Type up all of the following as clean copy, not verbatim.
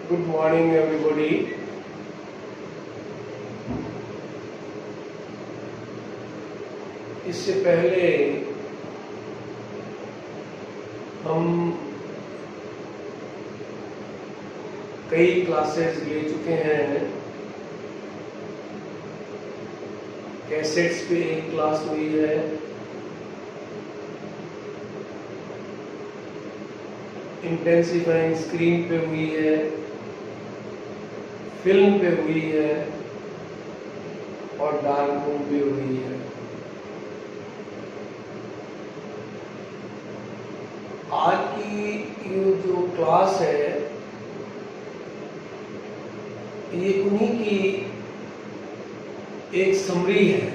Good morning, everybody. इससे पहले हम कई क्लासेस ले चुके हैं। कैसेट्स पे एक क्लास हुई है, इंटेंसिफाइंग स्क्रीन पे हुई है, फिल्म पे हुई है और डार्क रूम पे हुई है। आज की ये जो क्लास है ये उन्हीं की एक समरी है।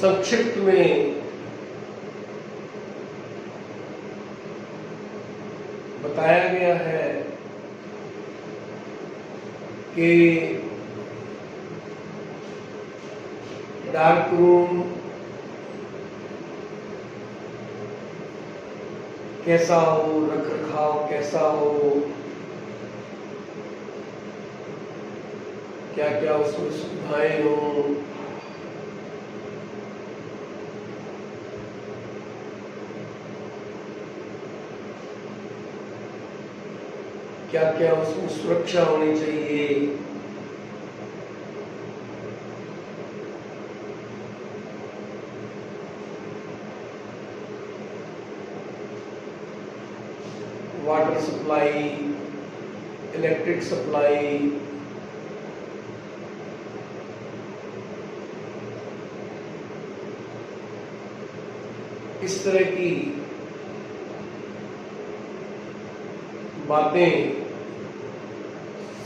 संक्षिप्त में बताया गया है कि डार्क रूम कैसा हो, रखरखाव कैसा हो, क्या क्या उसमें सुविधाएं हों, क्या क्या उसमें सुरक्षा होनी चाहिए, वाटर सप्लाई, इलेक्ट्रिक सप्लाई, इस तरह की बातें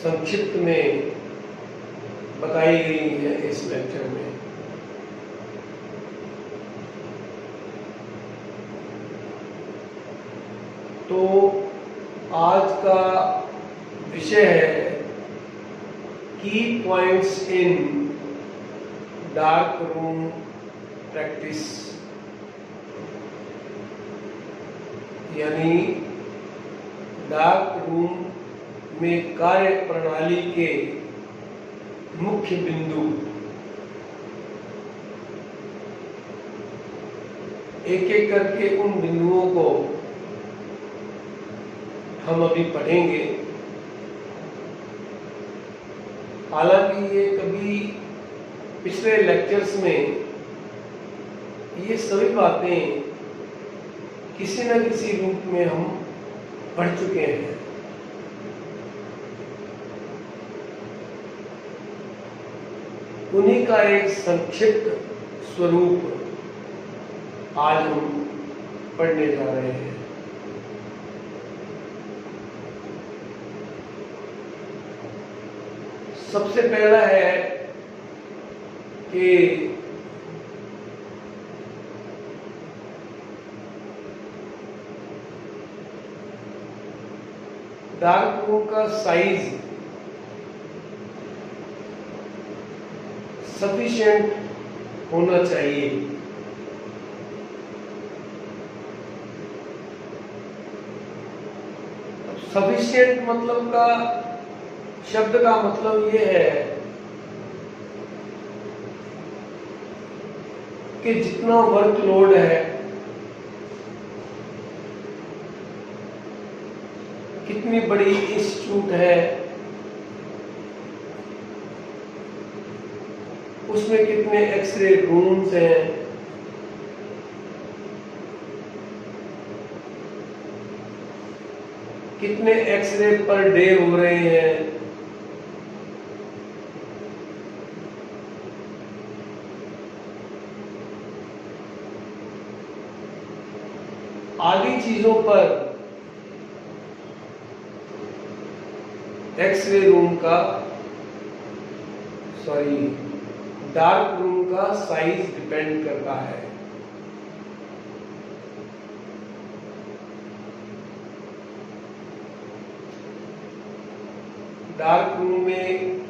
संक्षिप्त में बताई गई है इस लेक्चर में। तो आज का विषय है की points in dark room practice, यानी डार्क रूम में कार्य प्रणाली के मुख्य बिंदु। एक एक करके उन बिंदुओं को हम अभी पढ़ेंगे। हालांकि ये कभी पिछले लेक्चर्स में ये सभी बातें किसी न किसी रूप में हम पढ़ चुके हैं। उन्हीं का एक संक्षिप्त स्वरूप आज हम पढ़ने जा रहे हैं। सबसे पहला है कि डार्क रूम का साइज सफिशिएंट होना चाहिए। सफिशिएंट मतलब का शब्द का मतलब ये है कि जितना वर्कलोड है, कितनी बड़ी इंस्टीट्यूट है, उसमें कितने एक्सरे रूम्स हैं, कितने एक्सरे पर डे हो रहे हैं, आदि चीजों पर एक्सरे रूम का डार्क रूम का साइज डिपेंड करता है। डार्क रूम में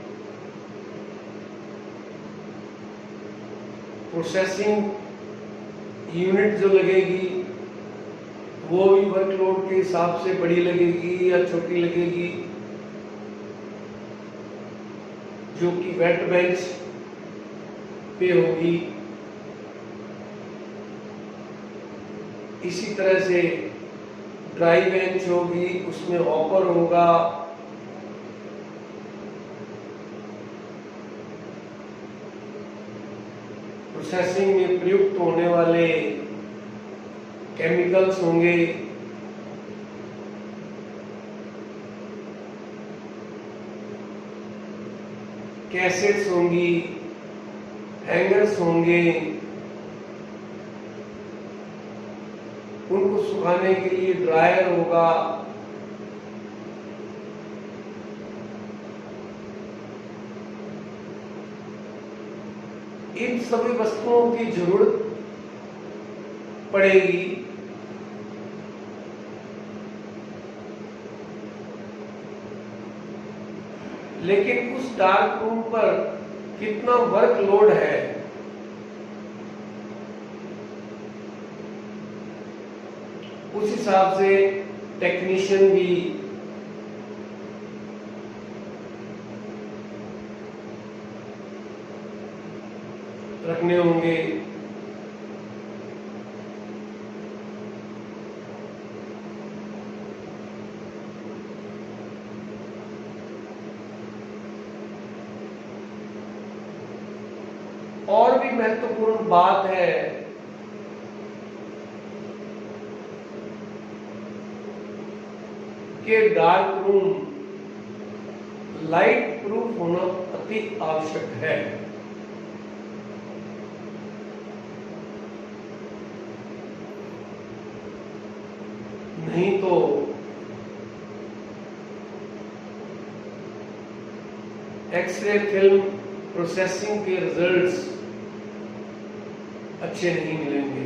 प्रोसेसिंग यूनिट जो लगेगी वो भी वर्कलोड के हिसाब से बड़ी लगेगी या छोटी लगेगी, जो कि वेट बेंच पे होगी। इसी तरह से ड्राई बेंच होगी, उसमें हॉपर होगा, प्रोसेसिंग में प्रयुक्त होने वाले केमिकल्स होंगे, कैसेट्स होंगी, हैंगर्स होंगे, उनको सुखाने के लिए ड्रायर होगा, इन सभी वस्तुओं की जरूरत पड़ेगी। लेकिन उस डार्क रूम पर कितना वर्कलोड है, उस हिसाब से टेक्नीशियन भी रखने होंगे। और भी महत्वपूर्ण बात है कि डार्क रूम लाइट प्रूफ होना अति आवश्यक है। नहीं तो एक्सरे फिल्म प्रोसेसिंग के रिजल्ट्स अच्छे नहीं मिलेंगे।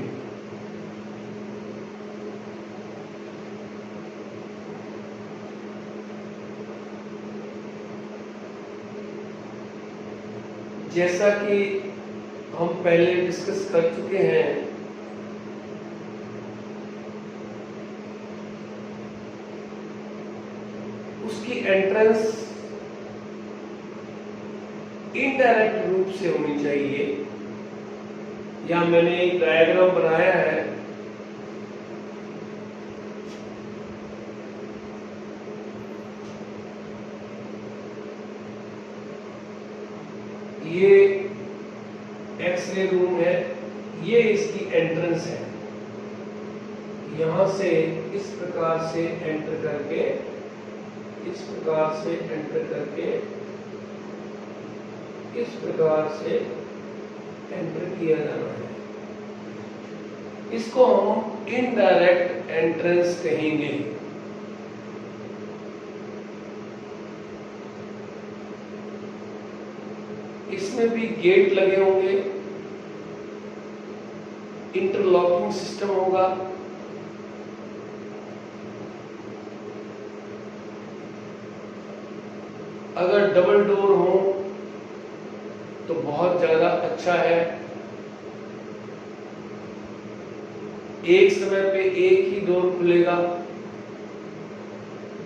जैसा कि हम पहले डिस्कस कर चुके हैं, उसकी एंट्रेंस इनडायरेक्ट रूप से होनी चाहिए। या मैंने एक डायग्राम बनाया है, ये एक्सरे रूम है, ये इसकी एंट्रेंस है। यहां से इस प्रकार से एंटर करके, इस प्रकार से एंटर करके, इस प्रकार से एंटर किया जाना है। इसको हम इनडायरेक्ट एंट्रेंस कहेंगे। इसमें भी गेट लगे होंगे, इंटरलॉकिंग सिस्टम होगा, अगर डबल डोर हो तो बहुत ज्यादा अच्छा है। एक समय पे एक ही डोर खुलेगा,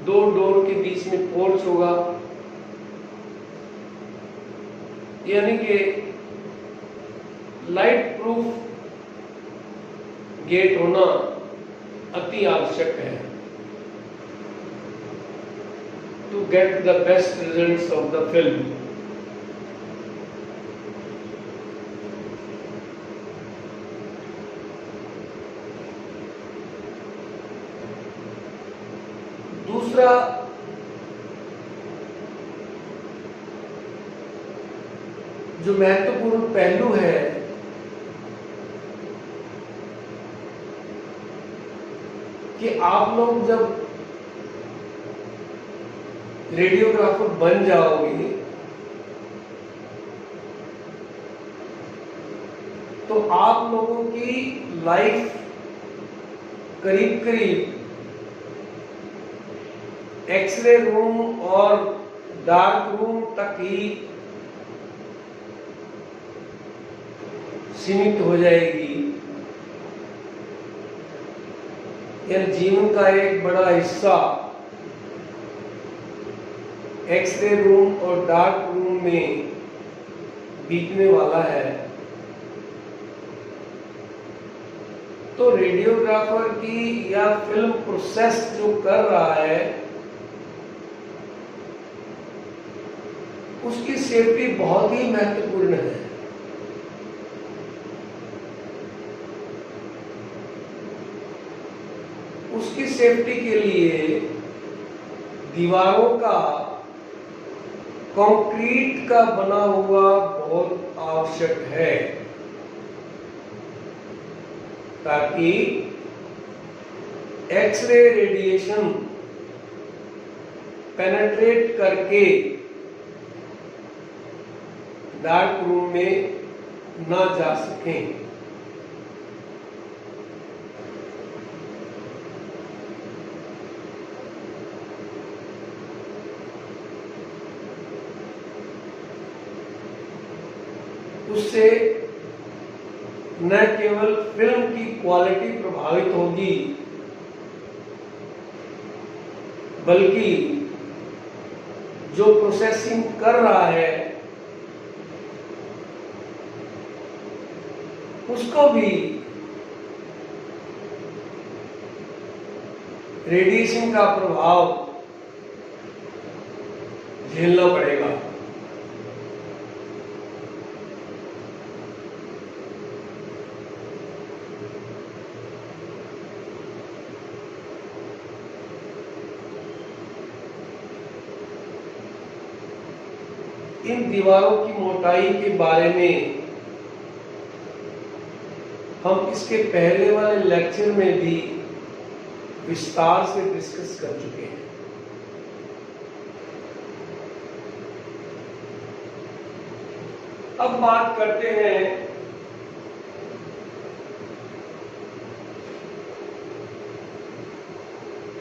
दो डोर के बीच में पोर्च होगा, यानी कि लाइट प्रूफ गेट होना अति आवश्यक है to get the best results of the film. दूसरा जो महत्वपूर्ण पहलू है कि आप लोग जब रेडियोग्राफर बन जाओगे तो आप लोगों की लाइफ करीब करीब एक्सरे रूम और डार्क रूम तक ही सीमित हो जाएगी, यानी जीवन का एक बड़ा हिस्सा एक्सरे रूम और डार्क रूम में बीतने वाला है, तो रेडियोग्राफर की या फिल्म प्रोसेस जो कर रहा है उसकी सेफ्टी बहुत ही महत्वपूर्ण है। उसकी सेफ्टी के लिए दीवारों का कंक्रीट का बना हुआ बहुत आवश्यक है, ताकि एक्सरे रेडिएशन पेनेट्रेट करके डार्क रूम में ना जा सकें। उससे न केवल फिल्म की क्वालिटी प्रभावित होगी, बल्कि जो प्रोसेसिंग कर रहा है उसको भी रेडिएशन का प्रभाव झेलना पड़ेगा। इन दीवारों की मोटाई के बारे में हम इसके पहले वाले लेक्चर में भी विस्तार से डिस्कस कर चुके हैं। अब बात करते हैं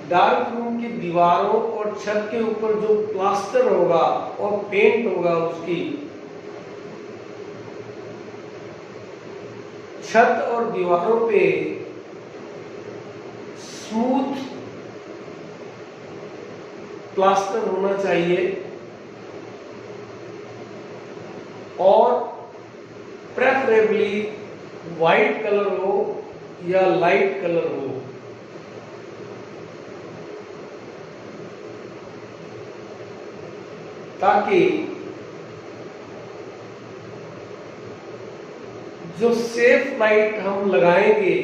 डार्क रूम की दीवारों और छत के ऊपर जो प्लास्टर होगा और पेंट होगा, उसकी छत और दीवारों पे स्मूथ प्लास्टर होना चाहिए और प्रेफरेबली वाइट कलर हो या लाइट कलर हो। ताकि जो सेफ लाइट हम लगाएंगे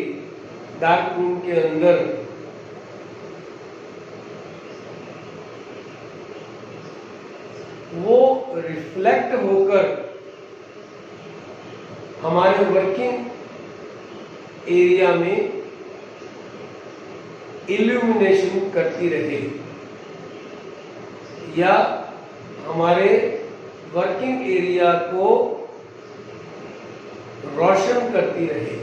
डार्क रूम के अंदर, वो रिफ्लेक्ट होकर हमारे वर्किंग एरिया में इल्यूमिनेशन करती रहे या हमारे वर्किंग एरिया को रोशन करती रहे।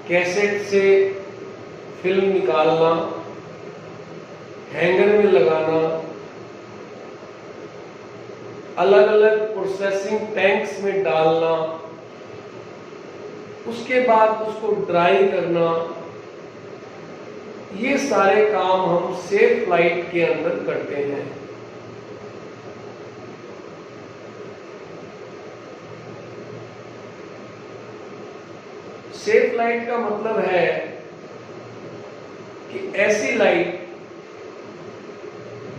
कैसेट से फिल्म निकालना, हैंगर में लगाना, अलग अलग प्रोसेसिंग टैंक्स में डालना, उसके बाद उसको ड्राई करना, ये सारे काम हम सेफ लाइट के अंदर करते हैं। सेफ लाइट का मतलब है कि ऐसी लाइट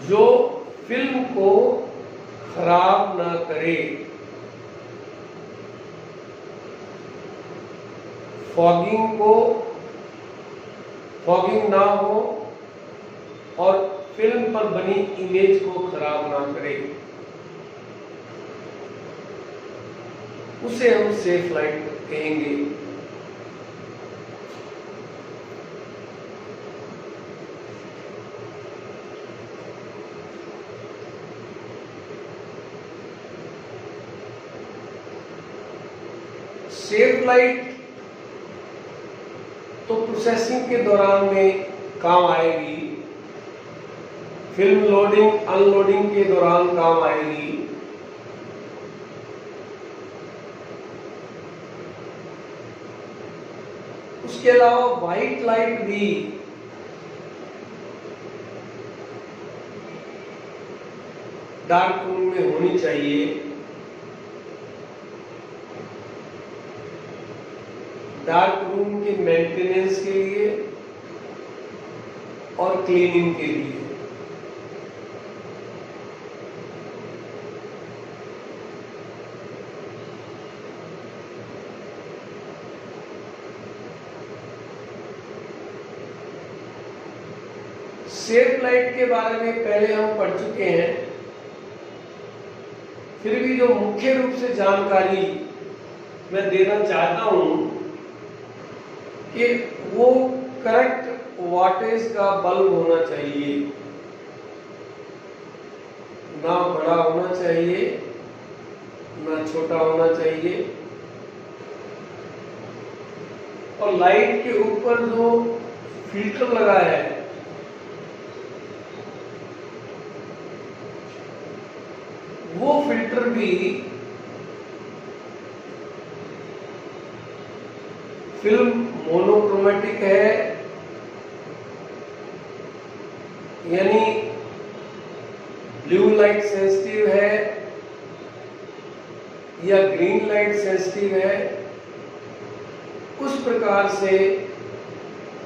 जो फिल्म को खराब ना करे, फॉगिंग ना हो और फिल्म पर बनी इमेज को खराब ना करे, उसे हम सेफ लाइट कहेंगे। सेफ लाइट प्रोसेसिंग के दौरान में काम आएगी, फिल्म लोडिंग अनलोडिंग के दौरान काम आएगी, उसके अलावा व्हाइट लाइट भी डार्क रूम में होनी चाहिए। डार्क रूम के मेंटेनेंस के लिए और क्लीनिंग के लिए। सेफ लाइट के बारे में पहले हम पढ़ चुके हैं, फिर भी जो मुख्य रूप से जानकारी मैं देना चाहता हूं कि वो करेक्ट वाटेज का बल्ब होना चाहिए, ना बड़ा होना चाहिए ना छोटा होना चाहिए, और लाइट के ऊपर जो फिल्टर लगा है वो फिल्टर भी फिल्म मोनोक्रोमेटिक है, यानी ब्लू लाइट सेंसिटिव है या ग्रीन लाइट सेंसिटिव है, उस प्रकार से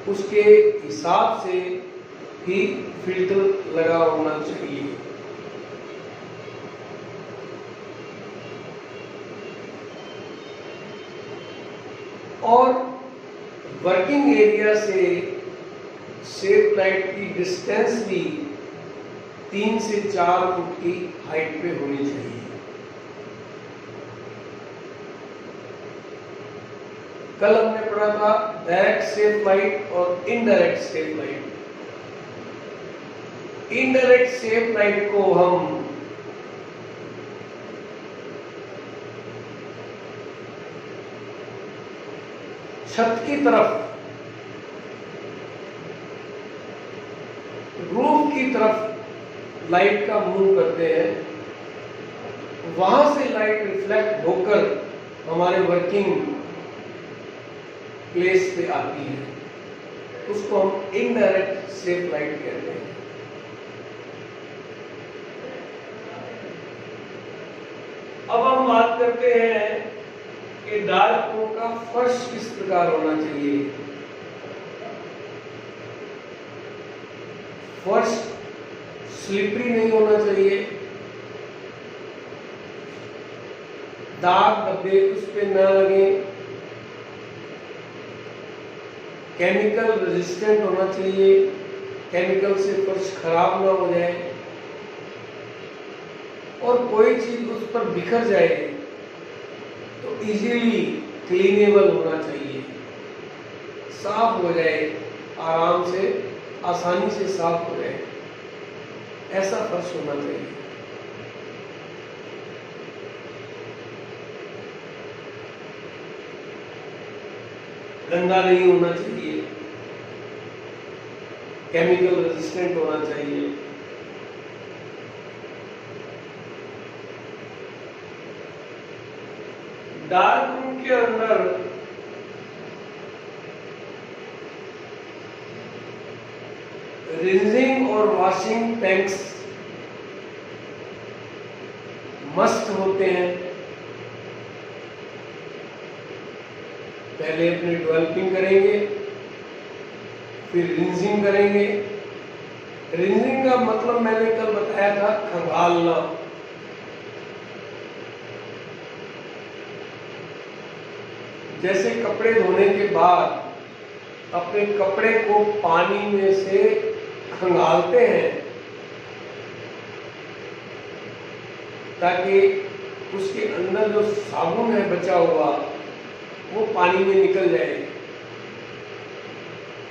उसके हिसाब से ही फिल्टर लगा होना चाहिए। और वर्किंग एरिया से सेफ लाइट की डिस्टेंस भी 3 से 4 फुट की हाइट पे होनी चाहिए। कल हमने पढ़ा था डायरेक्ट सेफ लाइट और indirect safe light. Indirect safe light को हम छत की तरफ, रूफ की तरफ लाइट का मूव करते हैं, वहां से लाइट रिफ्लेक्ट होकर हमारे वर्किंग प्लेस पे आती है, उसको हम इनडायरेक्ट सेफ लाइट कहते हैं। अब हम बात करते हैं कि डार्क रूम का फर्श किस प्रकार होना चाहिए। फर्श स्लिपरी नहीं होना चाहिए, दाग धब्बे उस पे न लगे, केमिकल रेजिस्टेंट होना चाहिए, केमिकल से फर्श खराब ना हो जाए, और कोई चीज उस पर बिखर जाए तो इजीली क्लीनेबल होना चाहिए, साफ हो जाए, आराम से आसानी से साफ हो जाए, ऐसा फर्श होना चाहिए। गंदा नहीं होना चाहिए, केमिकल रेजिस्टेंट होना चाहिए, डार्क रूम के अंदर रिंजिंग और वॉशिंग टैंक्स मस्ट होते हैं। पहले अपनी डेवलपिंग करेंगे, फिर रिंजिंग करेंगे। रिंजिंग का मतलब मैंने कल बताया था खंगालना। जैसे कपड़े धोने के बाद अपने कपड़े को पानी में से खंगालते हैं ताकि उसके अंदर जो साबुन है बचा हुआ वो पानी में निकल जाए,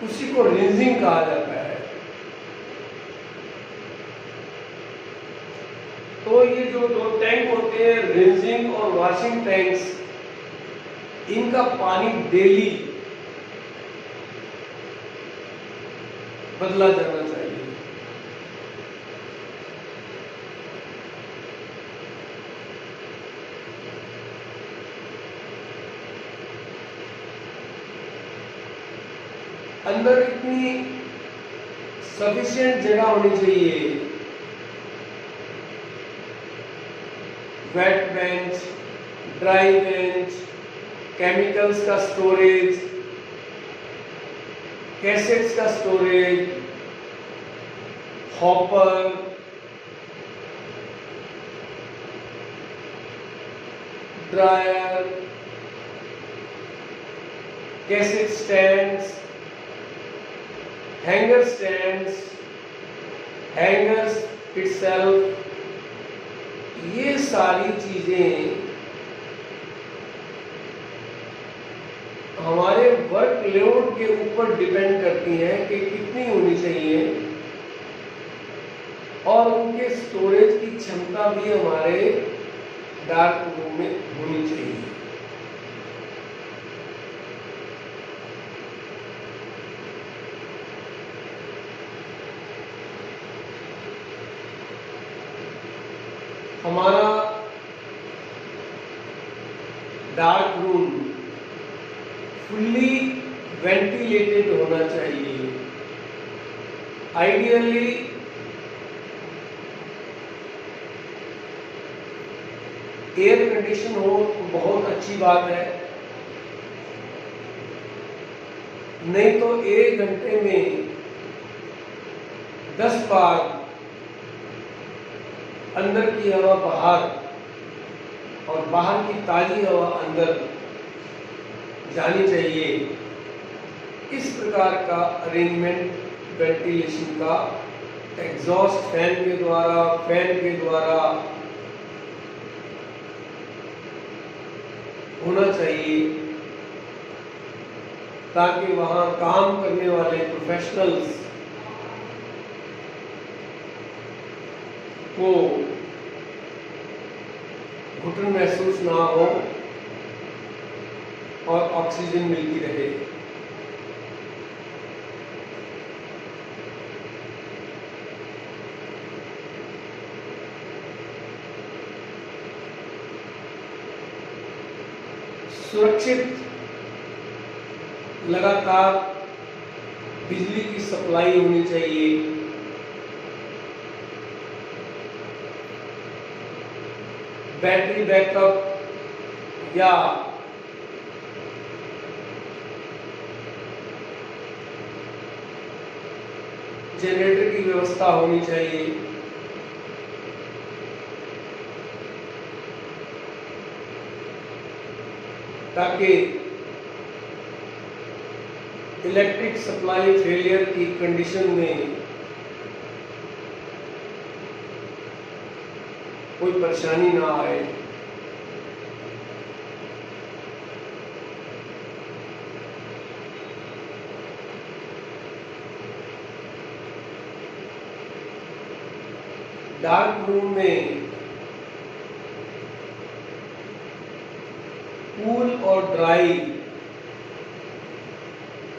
उसी को रिंजिंग कहा जाता है। तो ये जो दो टैंक होते हैं, रिंजिंग और वॉशिंग टैंक्स, इनका पानी डेली बदला जाना चाहिए। अंदर इतनी सफिशिएंट जगह होनी चाहिए, wet bench, dry bench, chemicals का स्टोरेज, कैसेट्स का storage, hopper, dryer, cassette stands, hanger stands, hangers itself, ये सारी चीजें हमारे वर्क लोड के ऊपर डिपेंड करती हैं कि कितनी होनी चाहिए, और उनके स्टोरेज की क्षमता भी हमारे डार्क रूम में होनी चाहिए। हमारा डार्क रूम फुल्ली वेंटिलेटेड होना चाहिए। आइडियली एयर कंडीशन हो तो बहुत अच्छी बात है, नहीं तो 1 घंटे में 10 बार अंदर की हवा बाहर और बाहर की ताजी हवा अंदर जानी चाहिए। इस प्रकार का अरेंजमेंट वेंटिलेशन का एग्जॉस्ट फैन के द्वारा होना चाहिए, ताकि वहां काम करने वाले प्रोफेशनल्स को घुटन महसूस ना हो और ऑक्सीजन मिलती रहे। सुरक्षित लगातार बिजली की सप्लाई होनी चाहिए। बैटरी बैकअप या जनरेटर की व्यवस्था होनी चाहिए। ताकि इलेक्ट्रिक सप्लाई फेलियर की कंडीशन में कोई परेशानी ना आए। डार्क रूम में कूल और ड्राई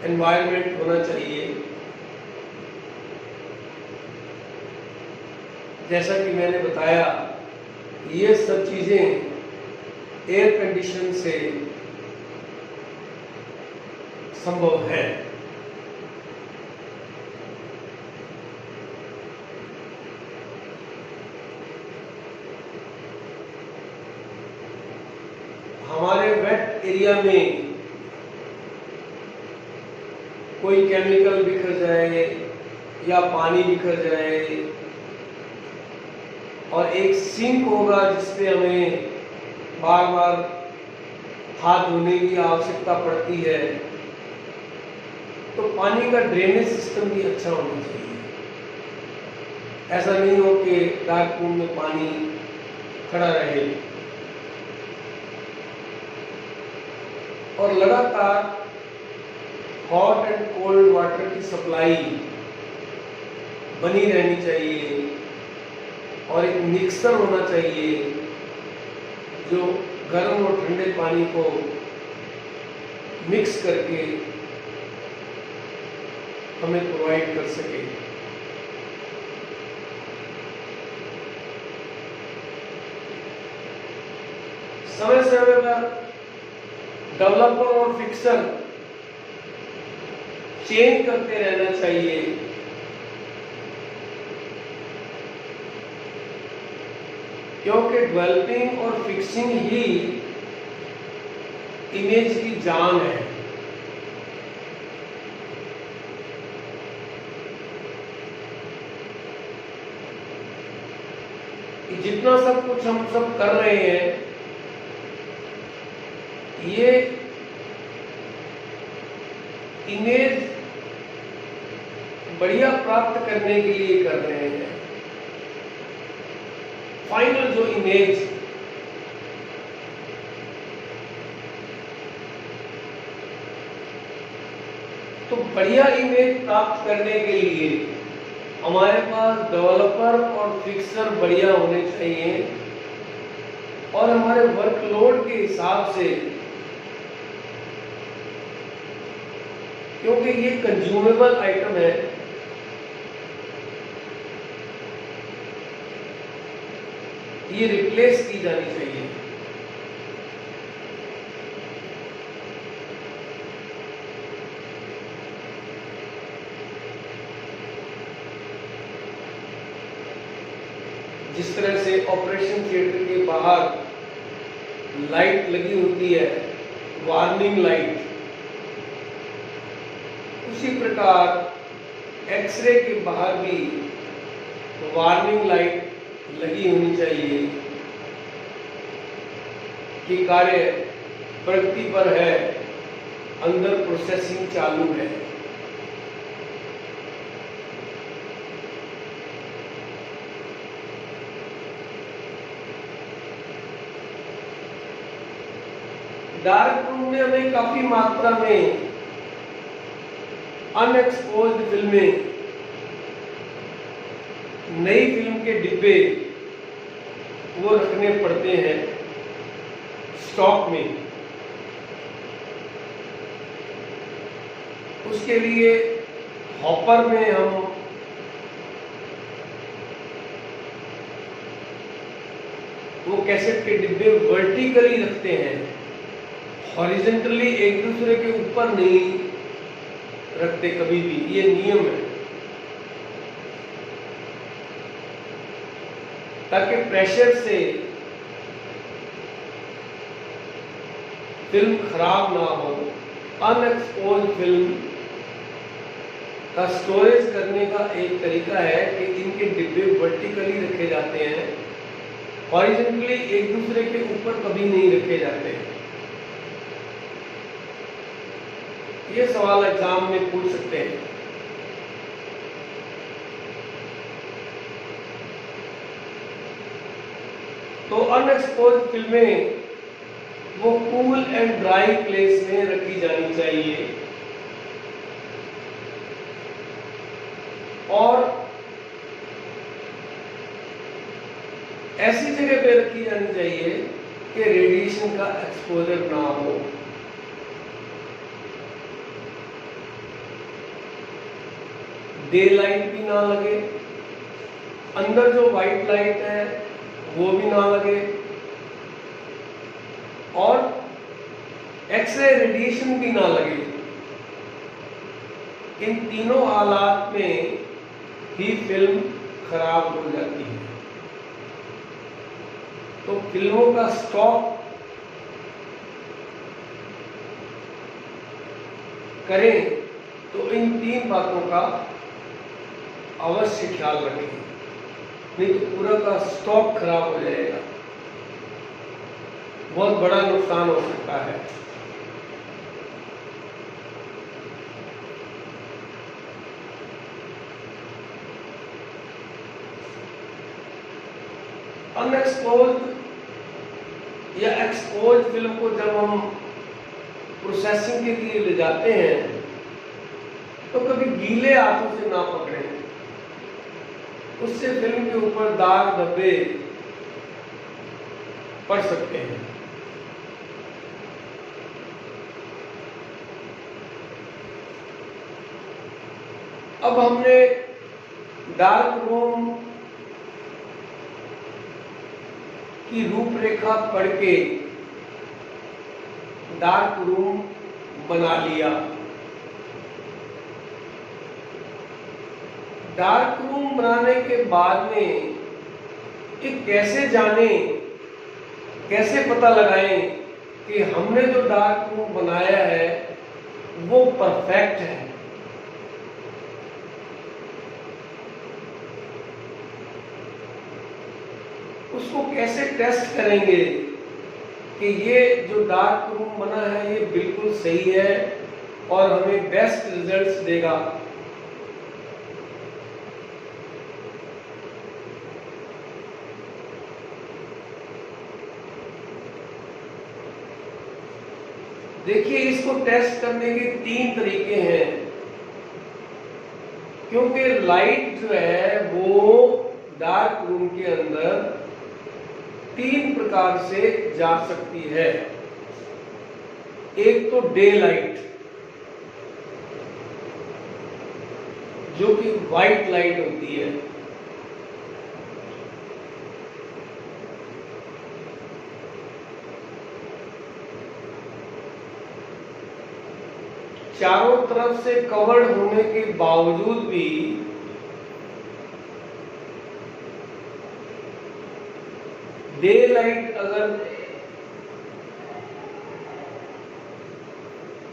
एनवायरनमेंट होना चाहिए। जैसा कि मैंने बताया, ये सब चीजें एयर कंडीशन से संभव है। हमारे वेट एरिया में कोई केमिकल बिखर जाए या पानी बिखर जाए और एक सिंक होगा जिसपे हमें बार बार हाथ धोने की आवश्यकता पड़ती है, तो पानी का ड्रेनेज सिस्टम भी अच्छा होना चाहिए। ऐसा नहीं हो कि डार्क रूम में पानी खड़ा रहे। और लगातार हॉट एंड कोल्ड वाटर की सप्लाई बनी रहनी चाहिए और एक मिक्सर होना चाहिए जो गर्म और ठंडे पानी को मिक्स करके हमें प्रोवाइड कर सके। समय समय पर डेवलपर और फिक्सर चेंज करते रहना चाहिए। क्योंकि डेवलपिंग और फिक्सिंग ही इमेज की जान है। जितना सब कुछ हम सब कर रहे हैं ये इमेज बढ़िया प्राप्त करने के लिए कर रहे हैं। फाइनल जो इमेज तो बढ़िया इमेज प्राप्त करने के लिए हमारे पास डेवलपर और फिक्सर बढ़िया होने चाहिए और हमारे वर्कलोड के हिसाब से, क्योंकि ये कंज्यूमेबल आइटम है, ये रिप्लेस की जानी चाहिए। जिस तरह से ऑपरेशन थिएटर के बाहर लाइट लगी होती है, वार्निंग लाइट, उसी प्रकार एक्सरे के बाहर भी वार्निंग लाइट लगी होनी चाहिए कि कार्य प्रगति पर है, अंदर प्रोसेसिंग चालू है। डार्क रूम में हमें काफी मात्रा में अनएक्सपोज्ड फिल्में, नई फिल्म के डिब्बे वो रखने पड़ते हैं स्टॉक में। उसके लिए हॉपर में हम वो कैसेट के डिब्बे वर्टिकली रखते हैं, हॉरिजॉन्टली एक दूसरे के ऊपर नहीं रखते कभी भी, ये नियम है, ताकि प्रेशर से फिल्म खराब ना हो। अनएक्सपोज्ड फिल्म का स्टोरेज करने का एक तरीका है कि इनके डिब्बे वर्टिकली रखे जाते हैं, हॉरिजॉन्टली एक दूसरे के ऊपर कभी नहीं रखे जाते हैं। ये सवाल एग्जाम में पूछ सकते हैं। तो अनएक्सपोज्ड फिल्में वो कूल एंड ड्राई प्लेस में रखी जानी चाहिए और ऐसी जगह पे रखी जानी चाहिए कि रेडिएशन का एक्सपोजर ना हो। डे लाइट भी ना लगे, अंदर जो व्हाइट लाइट है वो भी ना लगे और एक्सरे रेडिएशन भी ना लगे। इन तीनों हालात में ही फिल्म खराब हो जाती है। तो फिल्मों का स्टॉक करें तो इन तीन बातों का अवश्य ख्याल रखें, नहीं तो पूरा का स्टॉक खराब हो जाएगा, बहुत बड़ा नुकसान हो सकता है। अनएक्सपोज्ड या एक्सपोज्ड फिल्म को जब हम प्रोसेसिंग के लिए ले जाते हैं तो कभी गीले हाथों से ना पकड़ें, उससे फिल्म के ऊपर दाग धब्बे पड़ सकते हैं। अब हमने डार्क रूम की रूपरेखा पढ़ के डार्क रूम बना लिया। डार्क रूम बनाने के बाद में कि कैसे जाने, कैसे पता लगाएं कि हमने जो डार्क रूम बनाया है वो परफेक्ट है। उसको कैसे टेस्ट करेंगे कि ये जो डार्क रूम बना है ये बिल्कुल सही है और हमें बेस्ट रिजल्ट्स देगा। देखिए, इसको टेस्ट करने के 3 तरीके हैं, क्योंकि लाइट जो है वो डार्क रूम के अंदर 3 प्रकार से जा सकती है। एक तो डे लाइट, जो कि व्हाइट लाइट होती है। चारों तरफ से कवर्ड होने के बावजूद भी डे लाइट अगर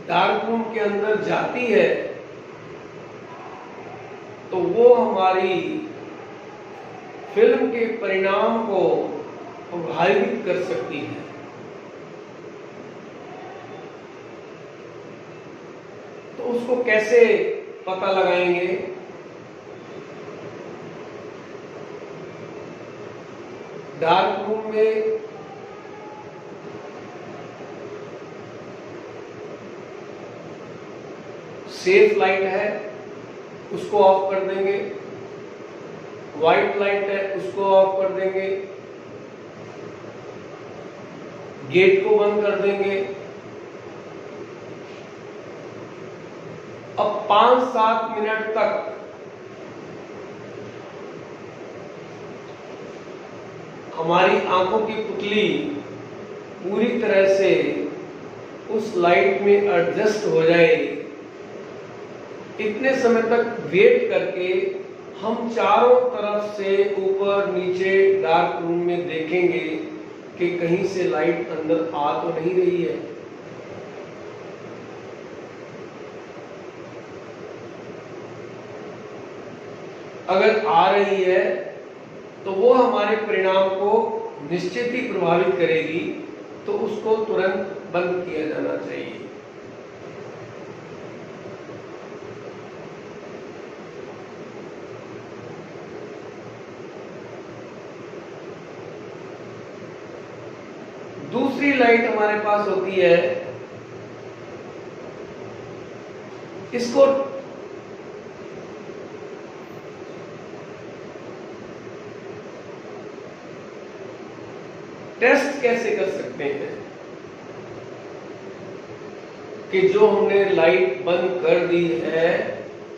डार्क रूम के अंदर जाती है तो वो हमारी फिल्म के परिणाम को प्रभावित कर सकती है। तो उसको कैसे पता लगाएंगे? डार्क रूम में सेफ लाइट है, उसको ऑफ कर देंगे। व्हाइट लाइट है, उसको ऑफ कर देंगे। गेट को बंद कर देंगे। अब 5-7 मिनट तक हमारी आंखों की पुतली पूरी तरह से उस लाइट में एडजस्ट हो जाएगी। इतने समय तक वेट करके हम चारों तरफ से ऊपर नीचे डार्क रूम में देखेंगे कि कहीं से लाइट अंदर आ तो नहीं रही है। अगर आ रही है तो वो हमारे परिणाम को निश्चित ही प्रभावित करेगी, तो उसको तुरंत बंद किया जाना चाहिए। दूसरी लाइट हमारे पास होती है, इसको टेस्ट कैसे कर सकते हैं कि जो हमने लाइट बंद कर दी है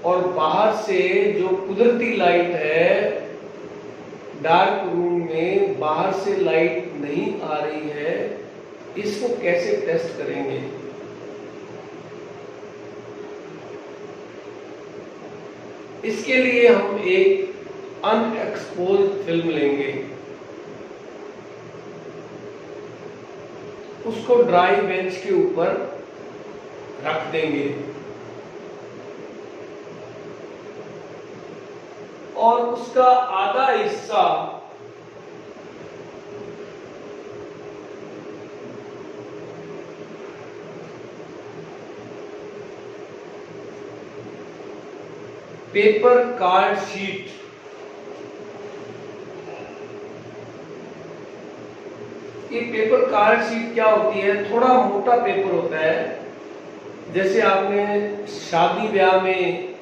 और बाहर से जो कुदरती लाइट है डार्क रूम में, बाहर से लाइट नहीं आ रही है, इसको कैसे टेस्ट करेंगे? इसके लिए हम एक अनएक्सपोज्ड फिल्म लेंगे, उसको ड्राई बेंच के ऊपर रख देंगे और उसका आधा हिस्सा पेपर कार्ड शीट, ये पेपर कार्ड शीट क्या होती है? थोड़ा मोटा पेपर होता है, जैसे आपने शादी ब्याह में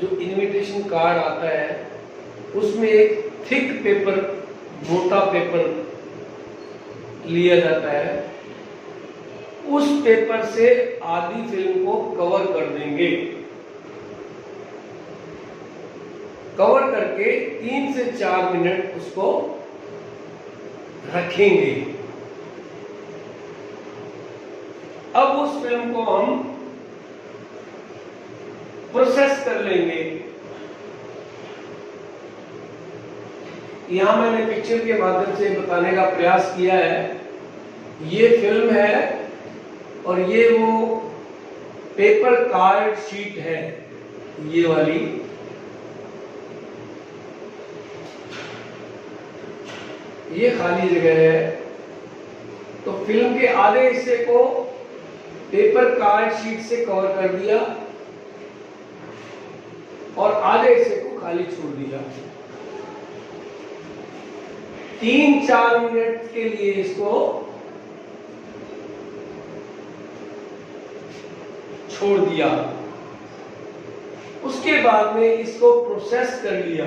जो इनविटेशन कार्ड आता है उसमें एक थिक पेपर, मोटा पेपर लिया जाता है। उस पेपर से आधी फिल्म को कवर कर देंगे। कवर करके 3 से 4 मिनट उसको रखेंगे। अब उस फिल्म को हम प्रोसेस कर लेंगे। यहां मैंने पिक्चर के माध्यम से बताने का प्रयास किया है। ये फिल्म है और ये वो पेपर कार्ड शीट है, ये वाली। ये खाली जगह है। तो फिल्म के आधे हिस्से को पेपर कार्ड शीट से कवर कर दिया और आधे हिस्से को खाली छोड़ दिया। 3-4 मिनट के लिए इसको छोड़ दिया। उसके बाद में इसको प्रोसेस कर लिया।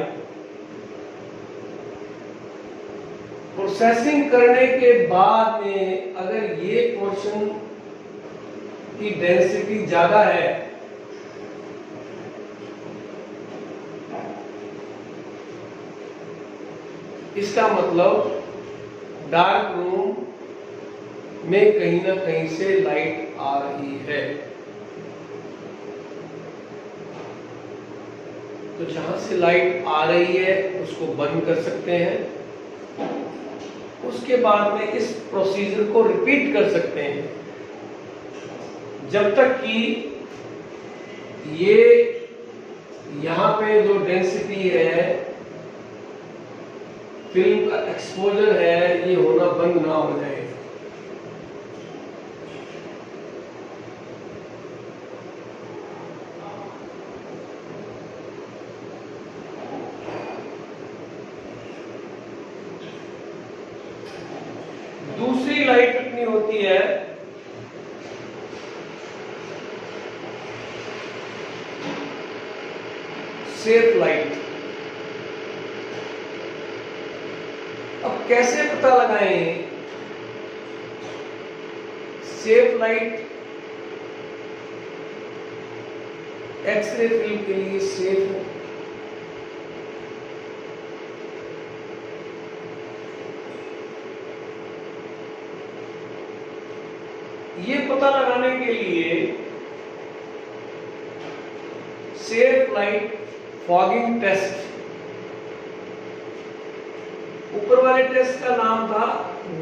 प्रोसेसिंग करने के बाद में अगर ये पोर्शन की डेंसिटी ज्यादा है इसका मतलब डार्क रूम में कहीं ना कहीं से लाइट आ रही है। तो जहां से लाइट आ रही है उसको बंद कर सकते हैं। उसके बाद में इस प्रोसीजर को रिपीट कर सकते हैं जब तक कि ये यहां पे जो डेंसिटी है, फिल्म का एक्सपोजर है, ये होना बंद ना हो जाए। दूसरी लाइट कितनी होती है? Safe light. अब कैसे पता लगाएं सेफ लाइट एक्सरे फिल्म के लिए सेफ है? ये पता लगाने के लिए सेफ लाइट फॉगिंग टेस्ट, ऊपर वाले टेस्ट का नाम था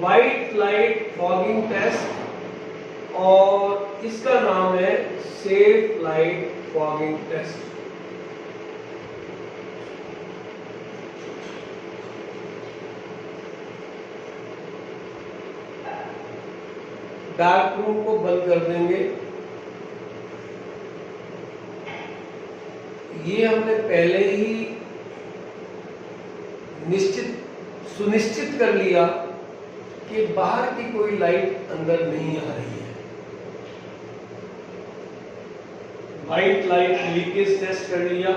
व्हाइट लाइट फॉगिंग टेस्ट और इसका नाम है safe light fogging test. Dark room को बंद कर देंगे। ये हमने पहले ही सुनिश्चित कर लिया कि बाहर की कोई लाइट अंदर नहीं आ रही है। व्हाइट लाइट लीकेज टेस्ट कर लिया,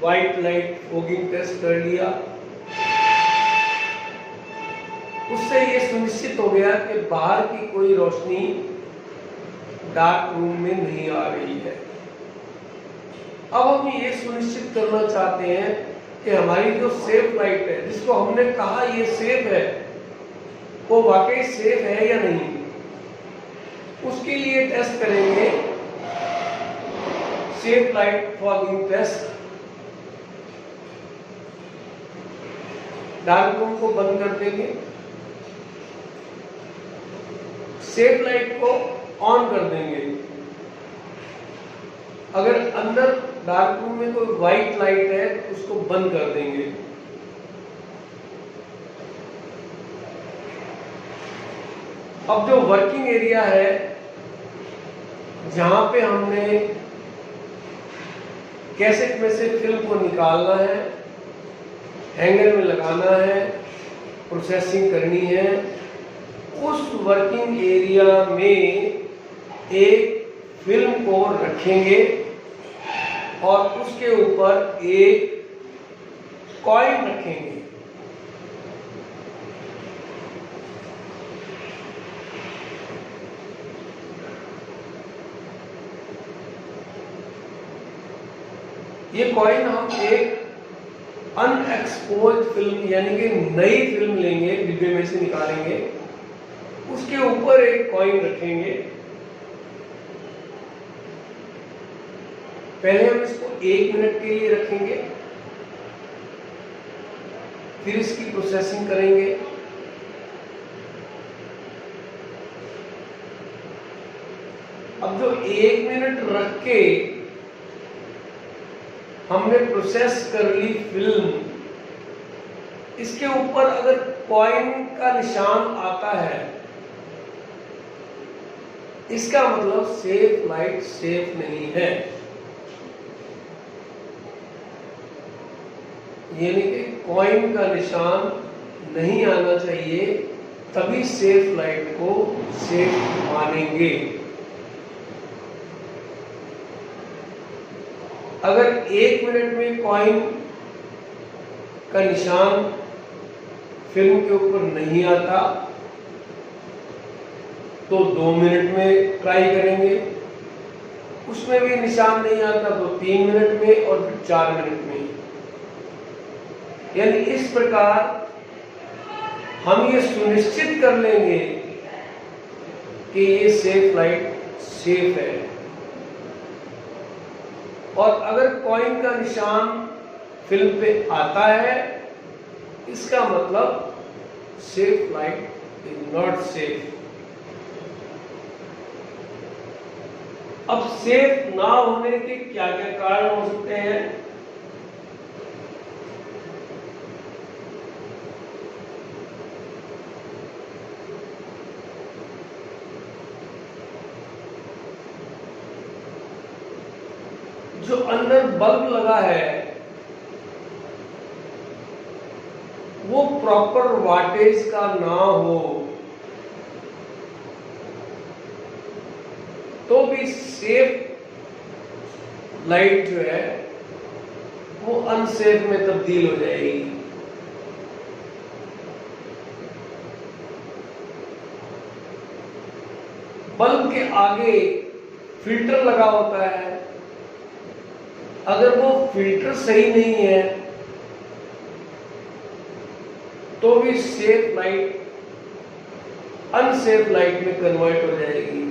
व्हाइट लाइट फॉगिंग टेस्ट कर लिया। उससे ये सुनिश्चित हो गया कि बाहर की कोई रोशनी डार्क रूम में नहीं आ रही है। अब हम ये सुनिश्चित करना चाहते हैं कि हमारी जो सेफ लाइट है, जिसको हमने कहा ये सेफ है, वो वाकई सेफ है या नहीं। उसके लिए टेस्ट करेंगे safe light fogging test. Dark room को बंद कर देंगे, सेफ लाइट को ऑन कर देंगे। अगर अंदर डार्क रूम में कोई व्हाइट लाइट है उसको बंद कर देंगे। अब जो वर्किंग एरिया है, जहां पे हमने कैसेट में से फिल्म को निकालना है, हैंगर में लगाना है, प्रोसेसिंग करनी है, उस वर्किंग एरिया में एक फिल्म को रखेंगे और उसके ऊपर एक कॉइन रखेंगे। ये कॉइन हम एक अनएक्सपोज फिल्म यानी कि नई फिल्म लेंगे, डिब्बे में से निकालेंगे, उसके ऊपर एक कॉइन रखेंगे। पहले हम इसको 1 मिनट के लिए रखेंगे, फिर इसकी प्रोसेसिंग करेंगे। अब जो 1 मिनट रख के हमने प्रोसेस कर ली फिल्म, इसके ऊपर अगर कॉइन का निशान आता है, इसका मतलब सेफ लाइट सेफ नहीं है, यानी कि कॉइन का निशान नहीं आना चाहिए, तभी सेफ लाइट को सेफ मानेंगे। अगर 1 मिनट में कॉइन का निशान फिल्म के ऊपर नहीं आता तो 2 मिनट में ट्राई करेंगे, उसमें भी निशान नहीं आता तो 3 मिनट में और फिर 4 मिनट में। यानी इस प्रकार हम ये सुनिश्चित कर लेंगे कि ये सेफ लाइट सेफ है। और अगर कॉइन का निशान फिल्म पे आता है, इसका मतलब safe light is not safe. अब सेफ ना होने के क्या क्या कारण हो सकते हैं? जो अंदर बल्ब लगा है वो प्रॉपर वाटेज का ना हो तो भी सेफ लाइट जो है वो अनसेफ में तब्दील हो जाएगी। बल्ब के आगे फिल्टर लगा होता है, अगर वो फिल्टर सही नहीं है तो भी सेफ लाइट अनसेफ लाइट में कन्वर्ट हो जाएगी।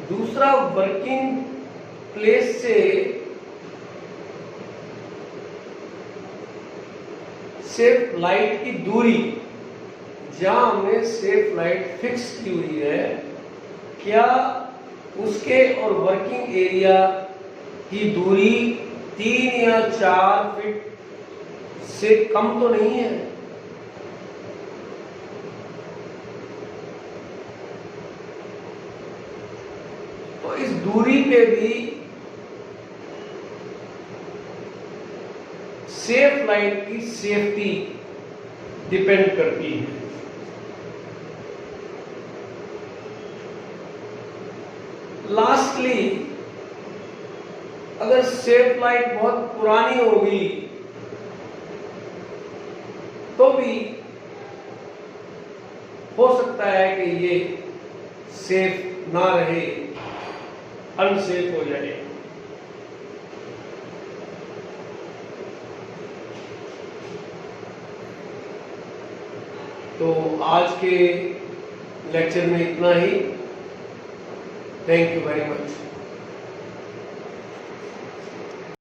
दूसरा, वर्किंग प्लेस से सेफ लाइट की दूरी, जहां हमने सेफ लाइट फिक्स की हुई है, क्या उसके और वर्किंग एरिया की दूरी 3 या 4 फीट से कम तो नहीं है? तो इस दूरी पे भी सेफ लाइट की सेफ्टी डिपेंड करती है। लास्टली, अगर सेफ लाइट बहुत पुरानी होगी तो भी हो सकता है कि ये सेफ ना रहे, अनसेफ हो जाए। तो आज के लेक्चर में इतना ही। Thank you very much.